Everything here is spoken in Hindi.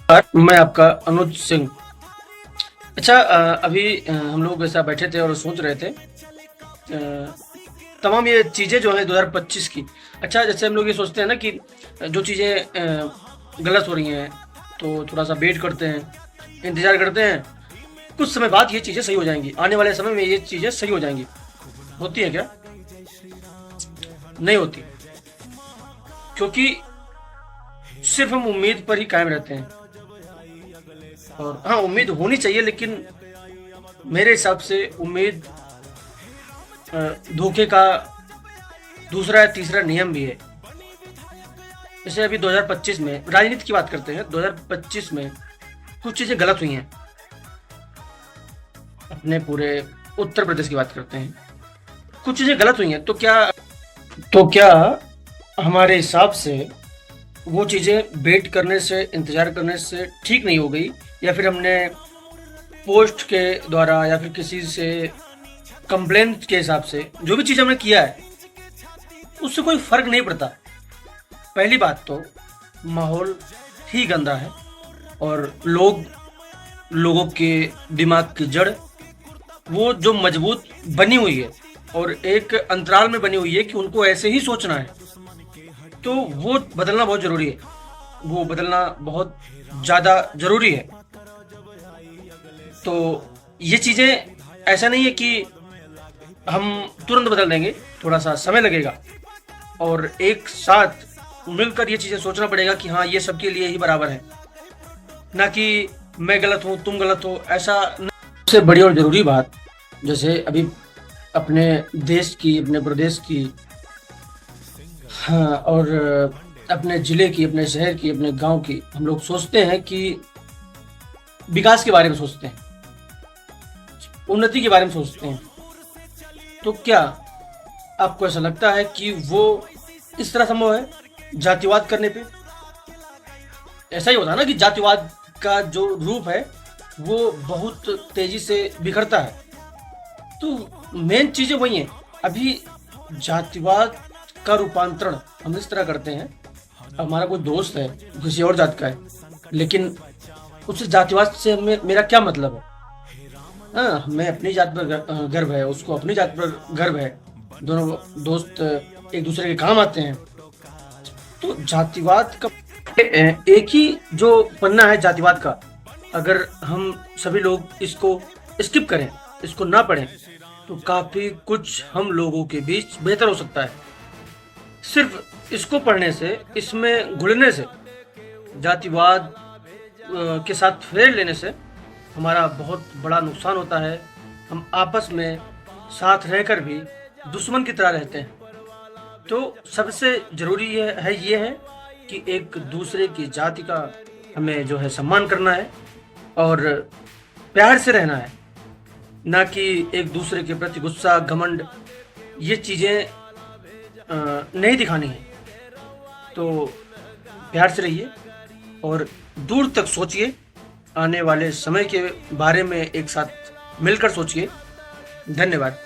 मैं आपका अनुज सिंह। अच्छा, अभी हम लोग ऐसा बैठे थे और सोच रहे थे तमाम ये चीज़ें जो हैं 2025 की। अच्छा, जैसे हम लोग ये सोचते हैं ना कि जो चीज़ें गलत हो रही हैं तो थोड़ा सा वेट करते हैं, इंतज़ार करते हैं, कुछ समय बाद ये चीज़ें सही हो जाएंगी, आने वाले समय में ये चीज़ें सही हो जाएंगी। होती है क्या? नहीं होती, क्योंकि सिर्फ हम उम्मीद पर ही कायम रहते हैं। और हाँ, उम्मीद होनी चाहिए, लेकिन मेरे हिसाब से उम्मीद धोखे का दूसरा या तीसरा नियम भी है। जैसे अभी 2025 में राजनीति की बात करते हैं, 2025 में कुछ चीज़ें गलत हुई हैं। अपने पूरे उत्तर प्रदेश की बात करते हैं, कुछ चीज़ें गलत हुई हैं, तो क्या हमारे हिसाब से वो चीज़ें वेट करने से, इंतज़ार करने से ठीक नहीं हो गई, या फिर हमने पोस्ट के द्वारा या फिर किसी से कंप्लेन के हिसाब से जो भी चीज़ हमने किया है उससे कोई फ़र्क नहीं पड़ता। पहली बात तो माहौल ही गंदा है, और लोगों के दिमाग की जड़ वो जो मजबूत बनी हुई है और एक अंतराल में बनी हुई है कि उनको ऐसे ही सोचना है, तो वो बदलना बहुत ज़रूरी है। वो बदलना बहुत ज़्यादा ज़रूरी है। तो ये चीज़ें ऐसा नहीं है कि हम तुरंत बदल देंगे, थोड़ा सा समय लगेगा, और एक साथ मिलकर ये चीज़ें सोचना पड़ेगा कि हाँ, ये सबके लिए ही बराबर है, ना कि मैं गलत हूँ तुम गलत हो, ऐसा नहीं। सबसे बड़ी और ज़रूरी बात, जैसे अभी अपने देश की, अपने प्रदेश की, हाँ, और अपने ज़िले की, अपने शहर की, अपने गांव की, हम लोग सोचते हैं कि विकास के बारे में सोचते हैं, उन्नति के बारे में सोचते हैं। तो क्या आपको ऐसा लगता है कि वो इस तरह संभव है जातिवाद करने पे? ऐसा ही होता है ना कि जातिवाद का जो रूप है वो बहुत तेजी से बिखरता है। तो मेन चीज़ें वही हैं। अभी जातिवाद का रूपांतरण हम इस तरह करते हैं, हमारा कोई दोस्त है किसी और जात का है, लेकिन उससे जातिवाद से मेरा क्या मतलब है? हाँ, हमें अपनी जात पर गर्व है, उसको अपनी जात पर गर्व है, दोनों दोस्त एक दूसरे के काम आते हैं। तो जातिवाद का एक ही जो पन्ना है जातिवाद का, अगर हम सभी लोग इसको स्किप करें, इसको ना पढ़ें, तो काफ़ी कुछ हम लोगों के बीच बेहतर हो सकता है। सिर्फ इसको पढ़ने से, इसमें घुलने से, जातिवाद के साथ फेर लेने से हमारा बहुत बड़ा नुकसान होता है। हम आपस में साथ रहकर भी दुश्मन की तरह रहते हैं। तो सबसे ज़रूरी ये है कि एक दूसरे की जाति का हमें जो है सम्मान करना है और प्यार से रहना है, ना कि एक दूसरे के प्रति गुस्सा, घमंड, ये चीज़ें नहीं दिखानी है। तो प्यार से रहिए और दूर तक सोचिए, आने वाले समय के बारे में एक साथ मिलकर सोचिए। धन्यवाद।